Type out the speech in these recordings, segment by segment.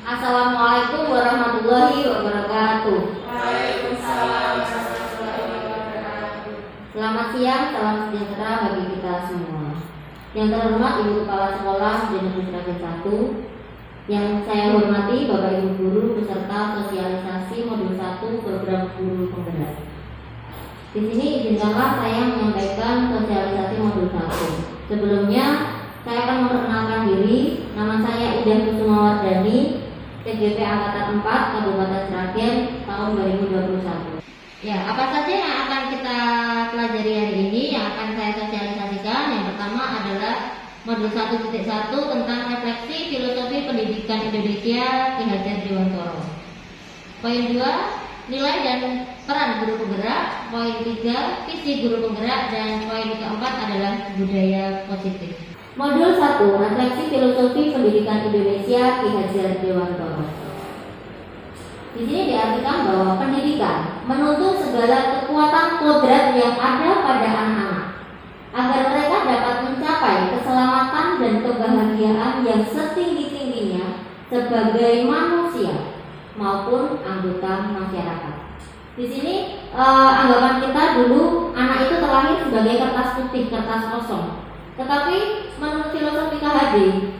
Assalamualaikum warahmatullahi wabarakatuh. Waalaikumsalam warahmatullahi wabarakatuh. Selamat siang, salam sejahtera bagi kita semua. Yang terhormat Ibu Kepala Sekolah Negeri Sragen 1, yang saya hormati Bapak Ibu Guru beserta sosialisasi modul 1 program guru penggerak. Di sini izinkanlah saya menyampaikan sosialisasi modul 1. Sebelumnya saya akan memperkenalkan diri. Nama saya Ida Kusumawardani, TGP Angkatan 4 Kabupaten Sragen tahun 2021. Ya, apa saja yang akan kita pelajari hari ini yang akan saya sosialisasikan? Yang pertama adalah modul 1.1 tentang refleksi filosofi pendidikan Indonesia Ki Hajar Dewantara. Poin 2, nilai dan peran guru penggerak. Poin 3, visi guru penggerak. Dan poin keempat adalah budaya positif. Modul 1, refleksi filosofi pendidikan Indonesia Ki Hajar Dewantara. Di sini diartikan bahwa pendidikan menuntut segala kekuatan kodrat yang ada pada anak-anak agar mereka dapat mencapai keselamatan dan kebahagiaan yang setinggi-tingginya sebagai manusia maupun anggota masyarakat. Di sini anggapan kita dulu anak itu terlahir sebagai kertas putih, kertas kosong. Tetapi menurut filosofi KHD,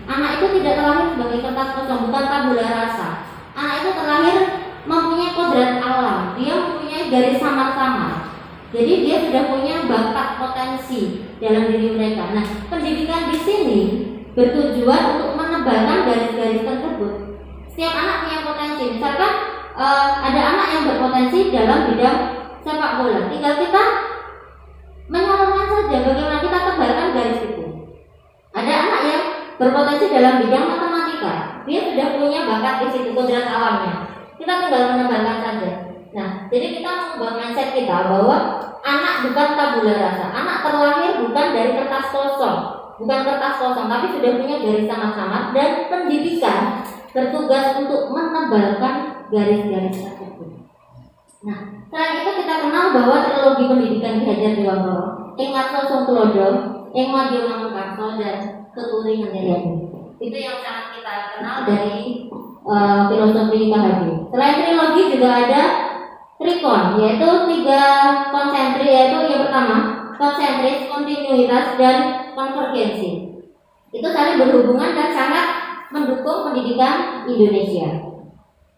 anak itu tidak terlahir sebagai kertas kosong, bukan tabula rasa. Anak itu terlahir mempunyai kodrat alam, dia mempunyai garis samar-samar. Jadi dia sudah punya bakat potensi dalam diri mereka. Nah, pendidikan di sini bertujuan untuk menebalkan garis-garis tersebut. Setiap anak punya potensi. Misalkan ada anak yang berpotensi dalam bidang sepak bola, tinggal kita menyalurkan saja bagaimana kita tebalkan garis itu. Ada anak yang berpotensi dalam bidang matematika, dia sudah punya bakat di situ, kodrat alamnya. Kita tinggal menebalkan saja. Nah, jadi kita mengubah mindset kita bahwa anak bukan tabula rasa. Anak terlahir bukan dari kertas kosong, tapi sudah punya garis samar-samar, dan pendidikan bertugas untuk menebalkan garis-garis tersebut. Nah, selain itu kita kenal bahwa trilogi pendidikan Ki Hajar Dewantara, ing ngarsa sung tulodo, ing madya manungkarsa, dan tuturi ngendhayani. Itu yang sangat kita kenal dari filosofi KHD. Selain trilogi juga ada trikon, yaitu 3 konsentri, yaitu yang pertama konsentris, kontinuitas, dan konvergensi. Itu saling berhubungan dan sangat mendukung pendidikan Indonesia.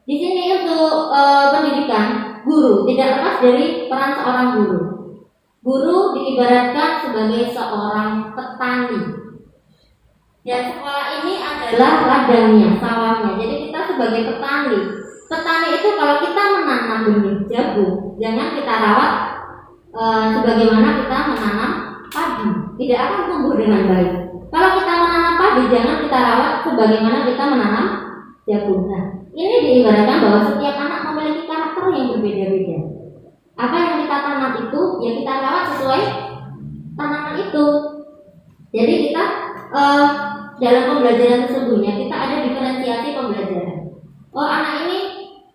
Di sini untuk pendidikan guru tidak lepas dari peran seorang guru. Guru diibaratkan sebagai seorang petani. Dan sekolah ini adalah ladangnya, sawahnya. Jadi kita sebagai petani. Petani itu kalau kita menanam benih jagung, jangan kita rawat sebagaimana kita menanam padi, tidak akan tumbuh dengan baik. Kalau kita menanam padi, jangan kita rawat sebagaimana kita menanam jagung. Nah, ini diibaratkan bahwa setiap anak memiliki karakter yang berbeda-beda. Apa yang kita tanam itu, ya kita rawat sesuai tanaman itu. Jadi kita dalam pembelajaran sesungguhnya kita ada diferensiasi pembelajaran. Oh, anak ini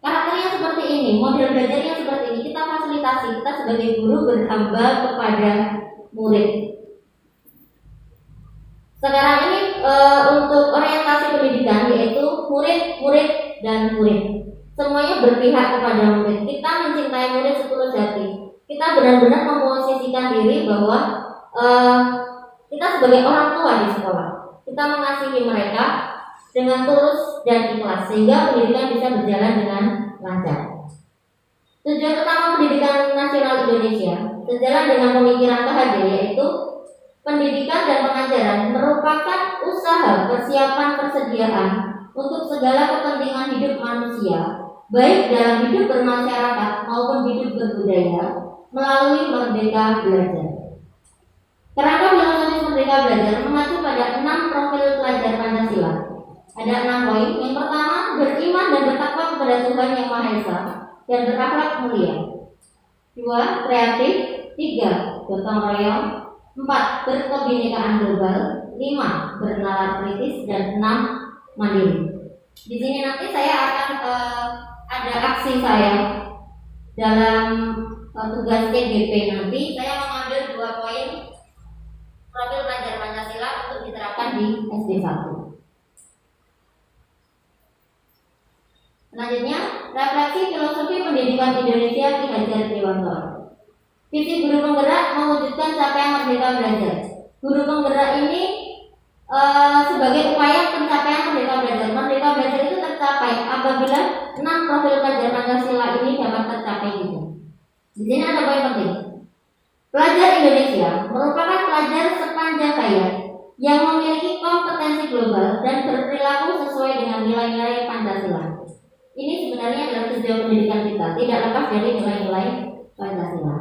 karakternya seperti ini, model belajarnya seperti ini. Kita fasilitasi, kita sebagai guru berhamba kepada murid. Sekarang ini untuk orientasi pendidikan yaitu murid, dan murid. Semuanya berpihak kepada murid. Kita mencintai murid setulus hati. Kita benar-benar memposisikan diri bahwa kita sebagai orang tua di sekolah. Kita mengasihi mereka dengan tulus dan ikhlas sehingga pendidikan bisa berjalan dengan lancar. Tujuan utama pendidikan nasional Indonesia sejalan dengan pemikiran KHD yaitu pendidikan dan pengajaran merupakan usaha persiapan persediaan untuk segala kepentingan hidup manusia, baik dalam hidup bermasyarakat maupun hidup berbudaya melalui Merdeka Belajar. Kerangka filosofis Merdeka Belajar mengacu pada 6 profil pelajar Pancasila. Ada 6 poin. Yang pertama, beriman dan bertakwa kepada Tuhan Yang Maha Esa dan berakhlak mulia. 2, kreatif. 3, gotong royong. 4, berkebinekaan global. 5, bernalar kritis. Dan 6, mandiri. Di sini nanti saya akan ada aksi saya dalam tugas TGP nanti. Saya mengambil 2 poin profil pelajar Pancasila untuk diterapkan di SD 1. Selanjutnya, refleksi filosofi pendidikan Indonesia Ki Hajar Dewantara. Visi guru penggerak mewujudkan capaian merdeka belajar. Guru penggerak ini sebagai upaya pencapaian merdeka belajar. Merdeka belajar itu tercapai apabila 6 profil pelajar Pancasila ini dapat tercapai juga. Di sini ada poin penting. Pelajar Indonesia merupakan pelajar sepanjang hayat yang memiliki kompetensi global dan berperilaku sesuai dengan nilai-nilai Pancasila. Ini sebenarnya adalah tujuan pendidikan kita, tidak lepas dari nilai-nilai Pancasila.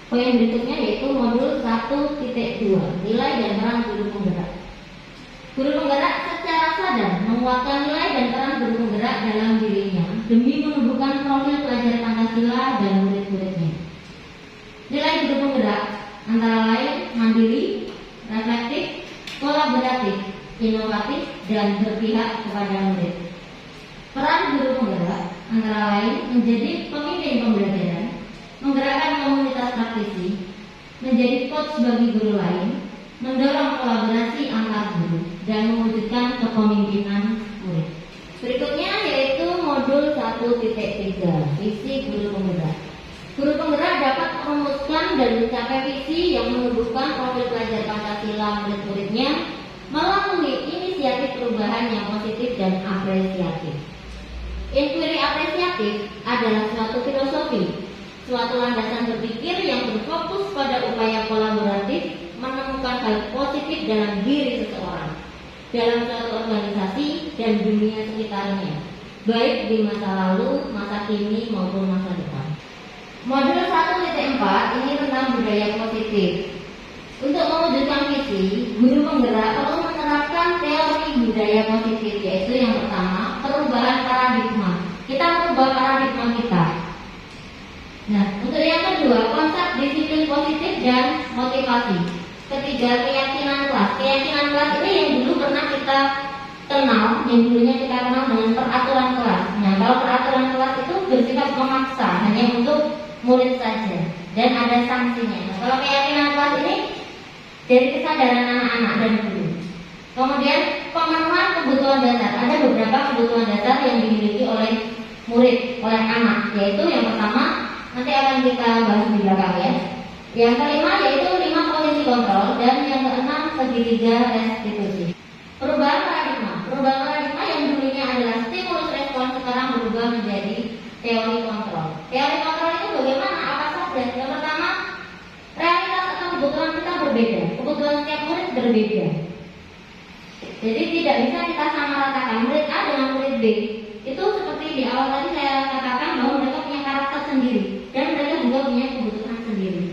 Poin berikutnya yaitu modul 1.2, nilai dan peran guru penggerak. Guru penggerak secara sadar menguatkan nilai dan peran guru penggerak dalam dirinya demi menumbuhkan profil pelajar Pancasila dan murid-muridnya. Nilai guru penggerak antara lain mandiri, reflektif, kolaboratif, inovatif, dan berpihak kepada murid. Peran guru penggerak antara lain menjadi pemimpin pembelajaran, menggerakkan komunitas praktisi, menjadi coach bagi guru lain, mendorong kolaborasi antar guru, dan mewujudkan kepemimpinan murid. Berikutnya yaitu modul 1.3, visi guru penggerak. Guru penggerak dapat merumuskan dan mencapai visi yang menumbuhkan profil pelajar Pancasila murid-muridnya melalui inisiatif perubahan yang positif dan apresiatif. Inquiry apresiatif adalah suatu filosofi, suatu landasan berpikir yang berfokus pada upaya kolaboratif menemukan hal positif dalam diri seseorang, dalam suatu organisasi dan dunia sekitarnya, baik di masa lalu, masa kini maupun masa depan. Modul 1.4 ini tentang budaya positif. Untuk mewujudkan visi, guru penggerak perlu menerapkan teori budaya positif, yaitu yang pertama, perubahan paradigma. Kita merubah paradigma kita. Nah, untuk yang kedua, konsep disiplin positif dan motivasi. Ketiga, keyakinan kelas. Keyakinan kelas ini yang dulu pernah kita kenal, yang dulunya kita kenal dengan peraturan kelas. Nah, kalau peraturan kelas itu bersifat memaksa, hanya untuk murid saja, dan ada sanksinya. Nah, kalau keyakinan kelas ini dari kesadaran anak-anak dan guru. Kemudian pemenuhan kebutuhan dasar. Ada beberapa kebutuhan dasar yang dimiliki oleh murid, oleh anak, yaitu yang pertama nanti akan kita bahas di belakang ya. Yang kelima yaitu 5 posisi kontrol, dan yang keenam segitiga restitusi. Perubahan paradigma. Perubahan paradigma yang dulunya adalah stimulus respon sekarang berubah menjadi teori kontrol. Teori kontrol itu bagaimana? Apa saja? Yang pertama, realitas atau kebutuhan kita berbeda. Kebutuhan setiap murid berbeda. Jadi tidak bisa kita samaratakan murid A dengan murid B. Itu seperti di awal tadi saya katakan bahwa mereka punya karakter sendiri dan mereka juga punya kebutuhan sendiri.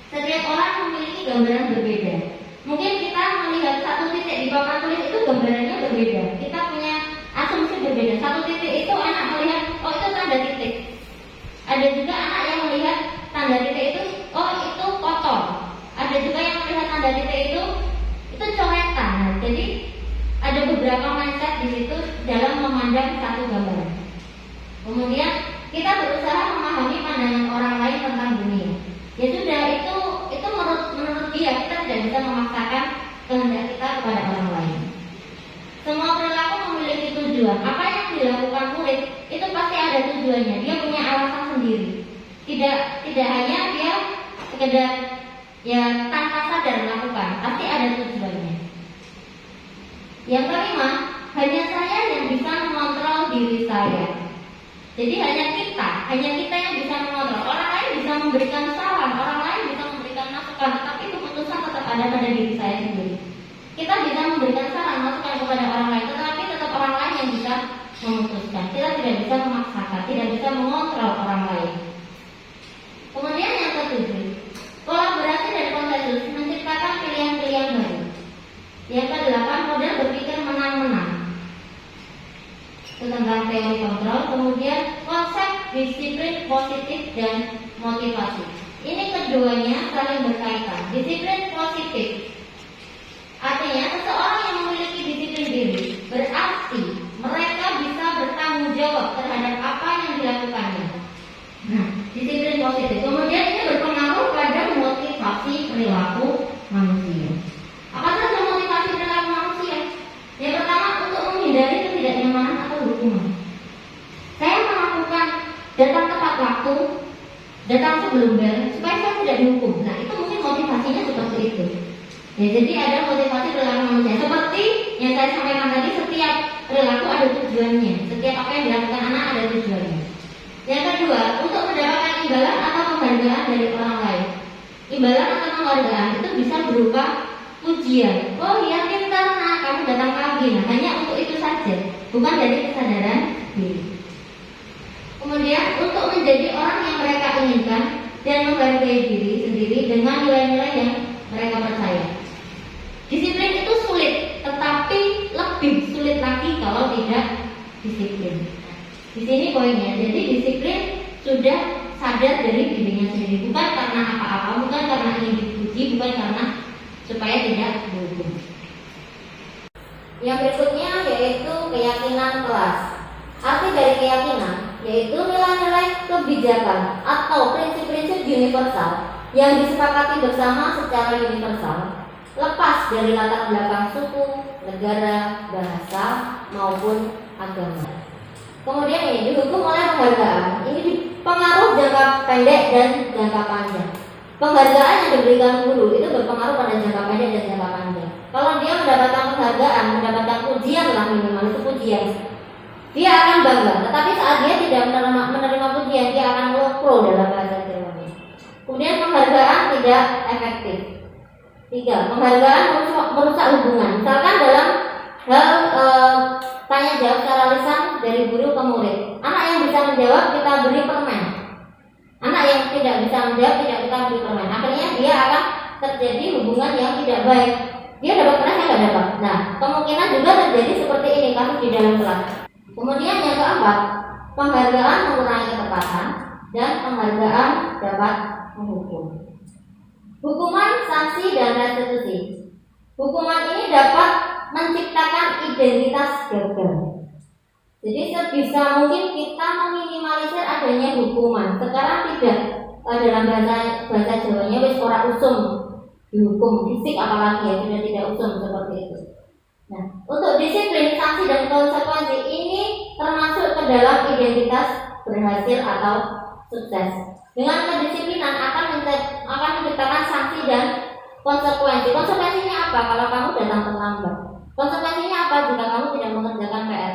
Setiap orang memiliki gambaran berbeda. Mungkin kita melihat satu titik di papan tulis itu gambarannya berbeda. Kita punya asumsi berbeda. Satu titik itu anak melihat, oh itu tanda titik. Ada juga anak yang melihat tanda titik itu, oh itu kotor. Ada juga yang melihat tanda titik itu coretan. Nah, jadi ada beberapa mindset di situ dalam memandang satu gambaran. Kemudian kita berusaha memahami pandangan orang lain tentang dunia. Ya sudah, itu menurut dia, kita tidak bisa memaksakan kehendak kita kepada orang lain. Semua perilaku memiliki tujuan. Apa yang dilakukan murid itu pasti ada tujuannya. Dia punya alasan sendiri. Tidak hanya dia sekedar ya tanpa sadar melakukan, pasti ada tujuannya. Yang kelima, hanya saya yang bisa mengontrol diri saya. Jadi hanya kita yang bisa mengontrol. Orang lain bisa memberikan saran, orang lain bisa memberikan masukan, tetapi keputusan tetap ada pada diri saya sendiri. Kita bisa memberikan saran, masukan kepada orang lain, tetapi tetap orang lain yang bisa memutuskan. Kita tidak bisa memaksakan, tidak bisa mengontrol orang lain. Kemudian yang ketujuh, kolaborasi dan konsensus menciptakan pilihan-pilihan baru. Yang kedelapan, model berpikir menang-menang. Itu tentang teori kontrol. Kemudian konsep disiplin positif dan motivasi. Ini keduanya saling berkaitan. Disiplin positif artinya seseorang yang memiliki disiplin diri berarti mereka bisa bertanggung jawab terhadap apa yang dilakukannya. Nah, disiplin positif. Kemudian ini berpengaruh pada motivasi perilaku manusia. Apa saja motivasi perilaku manusia? Yang pertama, untuk menghindari ketidaknyamanan atau hukuman. Saya datang tepat waktu, datang sebelum bel, supaya saya tidak dihukum. Nah, itu mungkin motivasinya seperti itu. Ya, jadi ada motivasi perilaku manusia. Seperti yang saya sampaikan tadi, setiap perilaku ada tujuannya. Setiap apa yang dilakukan anak ada tujuannya. Yang kedua, untuk mendapatkan imbalan atau penghargaan dari orang lain. Imbalan atau penghargaan itu bisa berupa pujian. Oh iya, pintar nak, kamu datang pagi. Nah, hanya untuk itu saja, bukan dari kesadaran diri. Kemudian untuk menjadi orang yang mereka inginkan dan menghargai diri sendiri dengan nilai-nilai yang mereka percaya. Disiplin itu sulit, tetapi lebih sulit lagi kalau tidak disiplin. Di sini poinnya. Jadi disiplin sudah sadar dari dirinya sendiri, bukan karena apa-apa, bukan karena ingin dipuji, bukan karena supaya tidak dihukum. Yang berikutnya yaitu keyakinan kelas. Arti dari keyakinan yaitu nilai-nilai kebijakan atau prinsip-prinsip universal yang disepakati bersama secara universal, lepas dari latar belakang suku, negara, bahasa, maupun agama. Kemudian ini dihukum oleh penghargaan. Ini pengaruh jangka pendek dan jangka panjang. Penghargaan yang diberikan guru itu berpengaruh pada jangka pendek dan jangka panjang. Kalau dia mendapatkan penghargaan, mendapatkan pujian lah minimal, itu pujian, dia akan bangga. Tetapi saat dia tidak menerima pujian, dia akan melopro dalam bahasa Jawa. Kemudian penghargaan tidak efektif. 3. Penghargaan merusak hubungan. Misalkan dalam hal tanya jawab secara lisan dari guru ke murid. Anak yang bisa menjawab kita beri permen. Anak yang tidak bisa menjawab tidak kita beri permen. Akhirnya dia akan terjadi hubungan yang tidak baik. Dia dapat permen, saya tidak dapat. Nah, kemungkinan juga terjadi seperti ini kasus di dalam kelas. Kemudian yang keempat, penghargaan mengurangi ketepatan dan penghargaan dapat menghukum. Hukuman, sanksi, dan restitusi. Hukuman ini dapat menciptakan identitas gagal. Jadi sebisa mungkin kita meminimalisir adanya hukuman. Sekarang tidak dalam bahasa Jawanya wis ora usum dihukum fisik, apalagi ya sudah tidak usum seperti itu. Nah, untuk disiplin, sanksi, dan konsekuensi ini termasuk ke dalam identitas berhasil atau sukses. Dengan kedisiplinan akan menciptakan sanksi dan konsekuensi. Konsekuensinya apa? Kalau kamu datang terlambat. Konsekuensinya apa jika kamu tidak mengerjakan PR?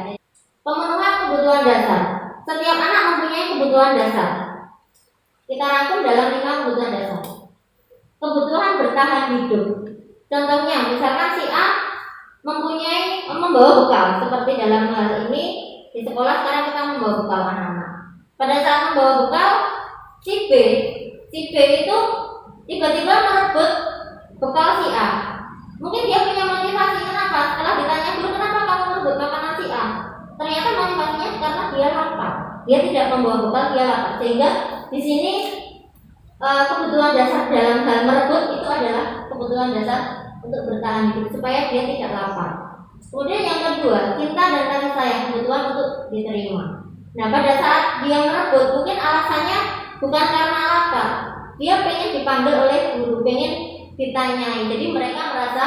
Pemenuhan kebutuhan dasar. Setiap anak mempunyai kebutuhan dasar. Kita rangkum dalam 5 kebutuhan dasar. Kebutuhan bertahan hidup. Contohnya, misalkan si A membawa bekal. Seperti dalam hal ini di sekolah sekarang kita membawa bekal anak-anak. Pada saat membawa bekal, si B itu tiba-tiba merebut bekal si A. Mungkin dia punya motivasi. Kenapa? Setelah ditanya dulu kenapa kamu merebut makanan si A, ternyata motivasinya karena dia lapar. Dia tidak membawa bekal, dia lapar. Sehingga di sini kebutuhan dasar dalam hal merebut itu adalah kebutuhan dasar untuk bertahan hidup supaya dia tidak lapar. Kemudian yang kedua, cinta dan kasih sayang, kebutuhan untuk diterima. Nah, pada saat dia merebut, mungkin alasannya bukan karena lapar, dia pengen dipanggil oleh guru, pengen ditanyai. Jadi mereka merasa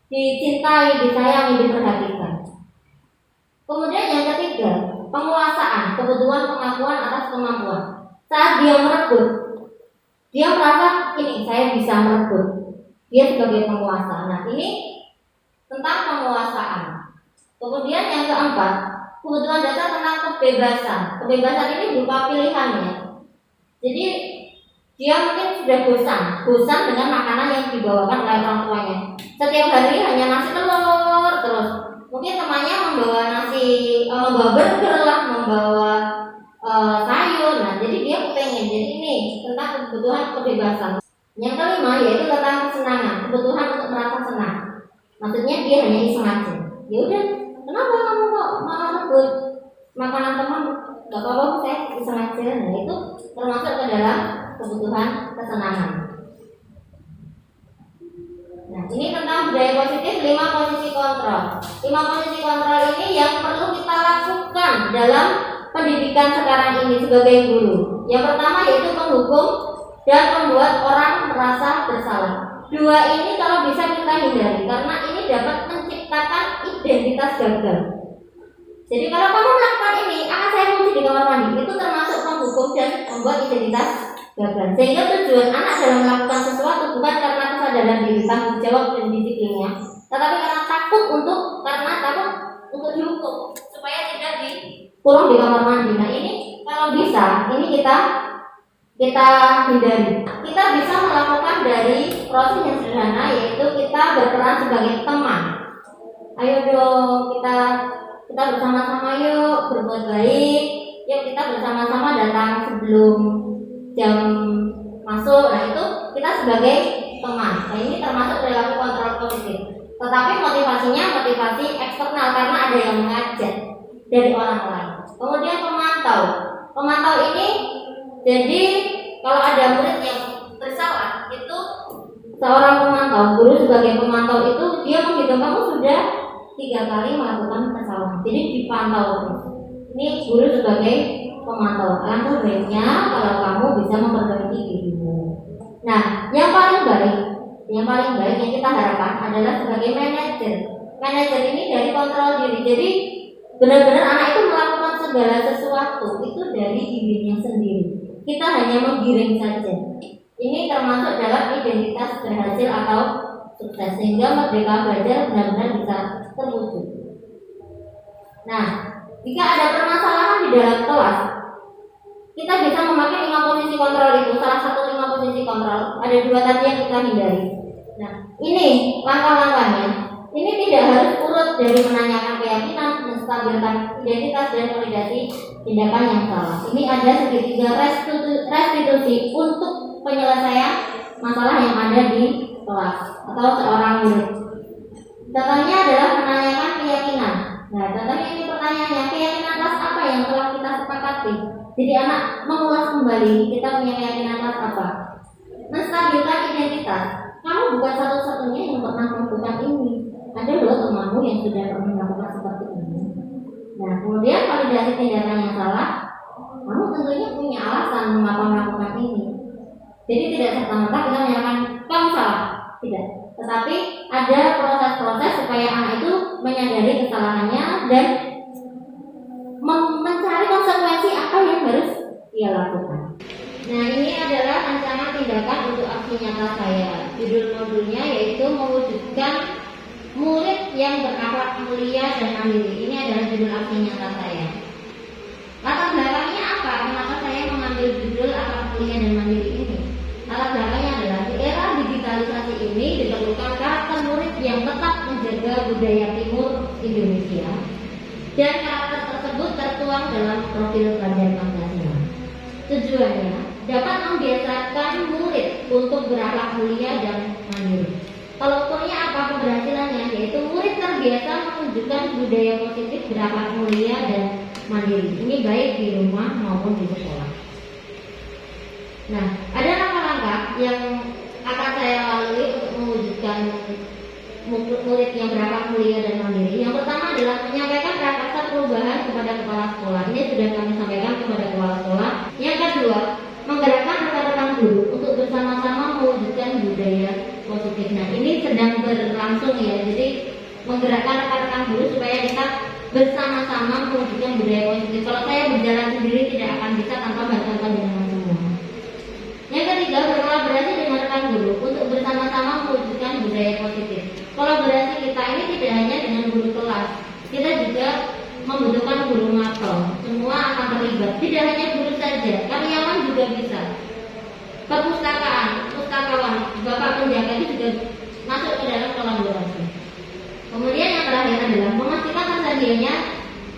dicintai, disayangi, diperhatikan. Kemudian yang ketiga, penguasaan, kebutuhan pengakuan atas kemampuan. Saat dia merebut, dia merasa ini saya bisa merebut. Dia sebagai penguasa. Nah, ini tentang penguasaan. Kemudian yang keempat, kebutuhan dasar tentang kebebasan. Kebebasan ini berupa pilihannya. Jadi dia mungkin sudah bosan dengan makanan yang dibawakan oleh orang tuanya. Setiap hari hanya nasi telur terus. Mungkin temannya membawa burger lah, membawa sayur. Nah, jadi dia kepengen. Jadi ini tentang kebutuhan kebebasan. Yang kelima yaitu tentang kesenangan, kebutuhan untuk merasa senang. Maksudnya dia hanya iseng aja. Ya udah, kenapa kamu kok malah rebut makanan teman? Gak apa-apa, saya iseng aja. Nah, itu termasuk ke dalam kebutuhan kesenangan. Nah, ini tentang budaya positif, 5 posisi kontrol. 5 posisi kontrol ini yang perlu kita lakukan dalam pendidikan sekarang ini sebagai guru. Yang pertama yaitu menghukum dan membuat orang merasa bersalah. 2 ini kalau bisa kita hindari karena ini dapat menciptakan identitas gagal. Jadi kalau kamu melakukan ini, akan saya kunci di kamar mandi. Itu termasuk menghukum dan membuat identitas gagal. Sehingga tujuan anak dalam melakukan sesuatu bukan karena kesadaran diri, tanggung jawab dan disiplinnya, tetapi karena takut untuk dihukum supaya tidak dikurung di kamar mandi. Nah ini kalau bisa, ini kita hindari. Kita bisa melakukan dari proses yang sederhana, yaitu kita berperan sebagai teman. Ayo dong, kita bersama-sama yuk berbuat baik. Yuk kita bersama-sama datang sebelum jam masuk. Nah itu kita sebagai teman. Nah ini termasuk perilaku kontrol positif. Tetapi motivasinya motivasi eksternal karena ada yang mengajak dari orang lain. Kemudian pemantau ini, jadi kalau ada murid yang bersalah, itu seorang pemantau, guru sebagai pemantau itu dia menghitung kamu sudah 3 kali melakukan kesalahan, jadi dipantau terus. Ini guru sebagai pemantau. Alangkah baiknya kalau kamu bisa memperbaiki dirimu. Nah, yang paling baik yang kita harapkan adalah sebagai manajer. Manajer ini dari kontrol diri. Jadi benar-benar anak itu melakukan segala sesuatu itu dari dirinya sendiri. Kita hanya menggiring saja. Ini termasuk dalam identitas berhasil atau sukses, sehingga merdeka belajar benar-benar bisa terwujud. Nah, jika ada permasalahan di dalam kelas, kita bisa memakai 5 posisi kontrol itu. Salah satu 5 posisi kontrol, ada 2 tadi yang kita hindari. Nah, ini langkah-langkahnya. Ini tidak harus urut dari menanyakan keyakinan, menstabilkan identitas dan validasi tindakan yang salah. Ini ada segitiga restitusi untuk penyelesaian masalah yang ada di kelas atau seorang murid. Contohnya adalah menanyakan keyakinan. Nah, contohnya ini pertanyaannya, keyakinan kelas apa yang telah kita sepakati? Jadi anak mengulas kembali, kita punya keyakinan kelas apa? Menstabilkan identitas. Kamu bukan satu-satunya yang pernah melakukan ini. Ada loh temanmu yang sudah pernah melakukan seperti ini. Nah, kemudian validasi tindakan yang salah. Kamu tentunya punya alasan mengapa melakukan ini. Jadi tidak serta-merta kita menyatakan kamu salah, tidak. Tetapi ada proses-proses supaya anak itu menyadari kesalahannya dan mencari konsekuensi apa yang harus dia lakukan. Nah, ini adalah ancaman tindakan untuk aksi nyata saya. Judul modulnya yaitu mewujudkan murid yang berakhlak mulia dan mandiri. Ini adalah judul aksi nyata saya. Latar belakangnya apa? Kenapa saya mengambil judul akhlak mulia dan mandiri ini? Latar belakangnya adalah di era digitalisasi ini diperlukan karakter murid yang tetap menjaga budaya timur Indonesia, dan karakter tersebut tertuang dalam profil pelajar Pancasila. Tujuannya dapat membiasakan murid untuk berakhlak mulia dan mandiri. Kalau ukurnya apa keberhasilannya? Yaitu murid terbiasa menunjukkan budaya positif berakhlak mulia dan mandiri. Ini baik di rumah maupun di sekolah. Nah, ada langkah-langkah yang akan saya lalui untuk mewujudkan murid yang berakhlak mulia dan mandiri. Yang pertama adalah menyampaikan prakarsa perubahan kepada kepala sekolah. Ini sudah kami sampaikan kepada kepala sekolah. Yang kedua, menggerakkan rekan-rekan guru untuk bersama-sama mewujudkan budaya positif. Nah, ini sedang berlangsung ya. Jadi menggerakkan rekan-rekan guru supaya kita bersama-sama mewujudkan budaya positif. Kalau saya berjalan sendiri tidak akan bisa tanpa bantuan panjenengan semua. Yang ketiga, berkolaborasi dengan rekan guru untuk bersama-sama mewujudkan budaya positif. Kolaborasi kita ini tidak hanya dengan guru kelas, kita juga membutuhkan guru mapel. Semua akan terlibat. Tidak hanya guru saja, karyawan juga bisa. Perpustakaan, pustakawan, bapak penjaga itu juga masuk ke dalam kolaborasi. Kemudian yang terakhir adalah memastikan tersedianya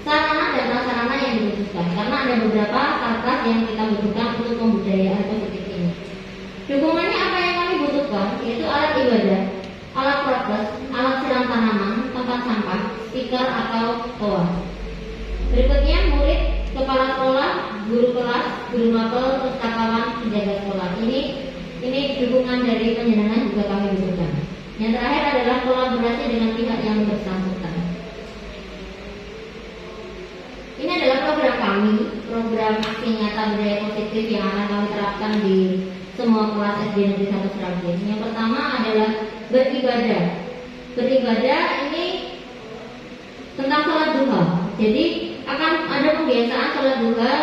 sarana dan prasarana yang dibutuhkan, karena ada beberapa kertas yang kita butuhkan untuk pembudayaan positif ini. Dukungannya apa yang kami butuhkan? Yaitu alat ibadah, alat prokes, alat siram tanaman, tempat sampah, stiker atau toa. Berikutnya murid, kepala sekolah, guru kelas, guru mapel, pustakawan, penjaga sekolah. Ini dukungan dari penjenengan juga kami butuhkan. Yang terakhir adalah kolaborasi dengan pihak yang bersangkutan. Ini adalah program kami, program aksi nyata budaya positif yang akan kami terapkan di semua kelas SD Negeri 1 Sragen. Yang pertama adalah beribadah. Beribadah ini tentang sholat duha. Jadi pembiasaan sholat duha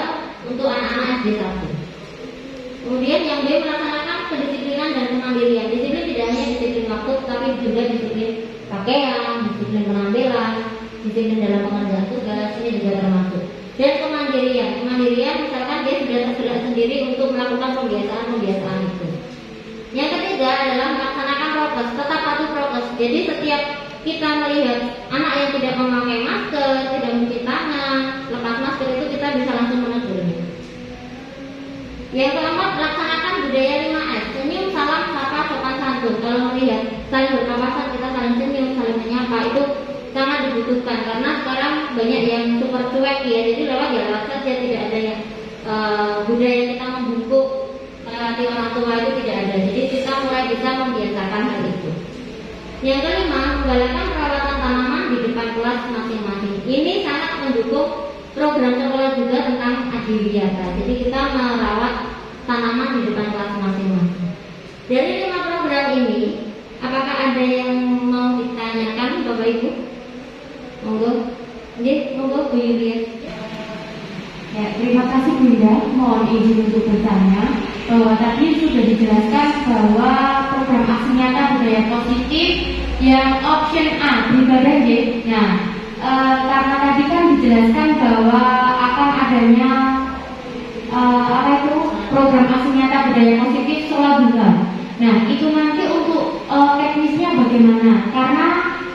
untuk anak-anak SD 1. Kemudian yang B, melaksanakan kedisiplinan dan kemandirian. Disiplin tidak hanya disiplin waktu, tapi juga disiplin pakaian, disiplin penampilan, disiplin dalam pengerjaan tugas, ini juga termasuk. Dan kemandirian misalkan dia sudah tergerak sendiri untuk melakukan pembiasaan itu. Yang ketiga adalah melaksanakan prokes, tetap patuh prokes. Jadi setiap kita melihat anak yang tidak memakai masker, tidak mencuci tangan, lepas masker, itu kita bisa langsung menegurnya. Yang keempat, laksanakan budaya 5S, senyum, salam, sapa, sopan santun. Kalau melihat saling berpapasan, kita saling senyum, saling menyapa, itu sangat dibutuhkan karena sekarang banyak yang super cuek ya, jadi lewat saja, tidak ada yang budaya kita membungkuk melewati orang tua, itu tidak ada. Jadi kita mulai bisa membiasakan hal itu. Yang kelima, menggalakkan perawatan tanaman di depan kelas masing-masing. Ini sangat mendukung program sekolah juga tentang adiwiyata. Jadi kita merawat tanaman di depan kelas masing-masing. Dari 5 program ini, apakah ada yang mau ditanyakan Bapak Ibu? Monggo. Monggo Bu Yulia. Ya, terima kasih Bunda. Mohon izin untuk bertanya bahwa tadi sudah dijelaskan bahwa program aksi nyata budaya positif yang option A beribadah ya. Nah, karena tadi kan dijelaskan bahwa akan adanya program aksi nyata budaya positif sholat duha. Nah, itu nanti untuk teknisnya bagaimana? Karena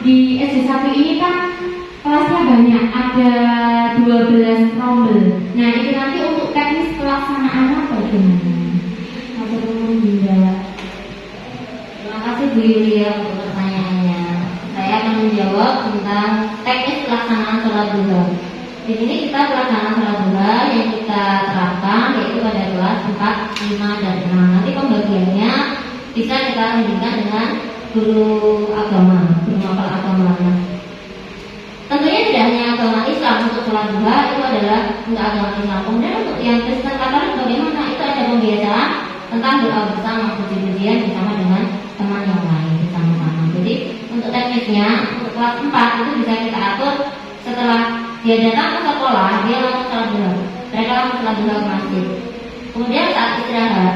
di SD1 ini kan kelasnya banyak, ada 12 rombel. Nah, itu nanti untuk teknis pelaksanaannya bagaimana? Terima kasih Bu Yulia untuk pertanyaannya. Saya akan menjawab tentang teknis pelaksanaan sholat duha. Di sini kita pelaksanaan sholat duha yang kita terapkan yaitu pada kelas 4, 5, dan 6. Nanti pembagiannya bisa kita hubungkan dengan guru agama, guru mapel agama. Tentunya tidak hanya agama Islam untuk sholat duha, itu adalah untuk agama Islam. Kemudian untuk yang Kristen Katolik bagaimana? Itu ada pembiasaan tentang doa bersama, puji-pujian bersama dengan teman yang lain bersama-sama. Jadi untuk teknisnya untuk kelas 4 itu bisa kita atur setelah dia datang ke sekolah, dia langsung sholat duha. Mereka langsung sholat duha ke masjid. Kemudian saat istirahat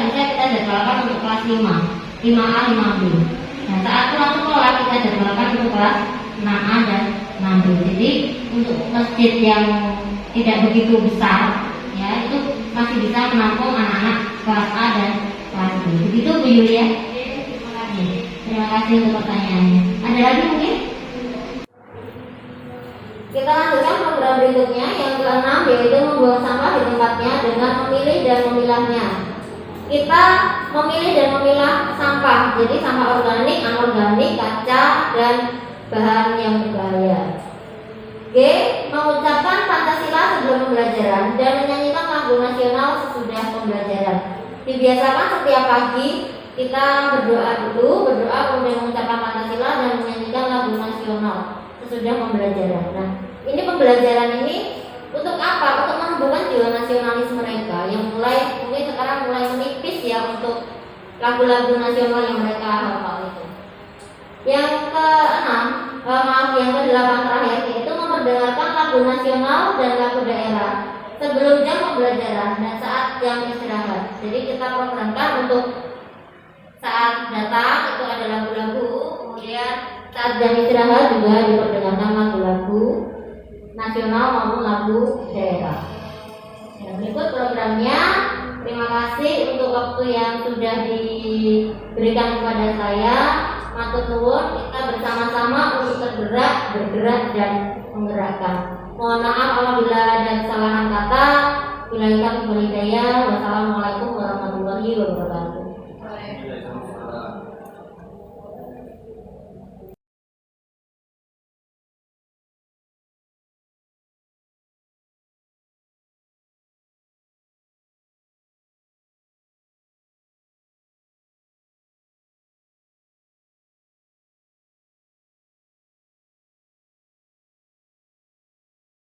bisa kita jadwalkan untuk kelas 5, 5A, 5B. Nah, saat pulang sekolah kita jadwalkan untuk kelas 6A dan 6B. Jadi untuk masjid yang tidak begitu besar, ya itu masih bisa menampung anak-anak kelas A dan kelas B. Begitu Bu Yulia. Terima kasih. Terima kasih untuk pertanyaannya. Ada lagi mungkin? Kita lanjutkan program berikutnya yang ke-6, yaitu membuang sampah di tempatnya dengan memilih dan memilahnya. Kita memilih dan memilah sampah, jadi sampah organik, anorganik, kaca, dan bahan yang berbahaya. G. Mengucapkan Pancasila sebelum pembelajaran dan menyanyikan lagu nasional sesudah pembelajaran. Dibiasakan setiap pagi kita berdoa kemudian mengucapkan Pancasila dan menyanyikan lagu nasional sesudah pembelajaran. Nah, ini pembelajaran ini untuk apa? Untuk menumbuhkan jiwa nasionalis mereka yang mungkin sekarang mulai menipis ya untuk lagu-lagu nasional yang mereka hafal itu. Yang yang ke-8 terakhir yaitu memperdengarkan lagu nasional dan lagu daerah sebelum jam pembelajaran dan saat jam istirahat. Jadi kita programkan untuk saat datang itu ada lagu-lagu, kemudian saat jam istirahat juga diperdengarkan lagu-lagu nasional maupun lagu daerah. Yang berikut programnya. Terima kasih untuk waktu yang sudah diberikan kepada saya. Matur nuwun, kita bersama-sama untuk bergerak dan menggerakkan. Mohon maaf apabila ada kesalahan kata. Bila kita berhidayah. Wassalamualaikum.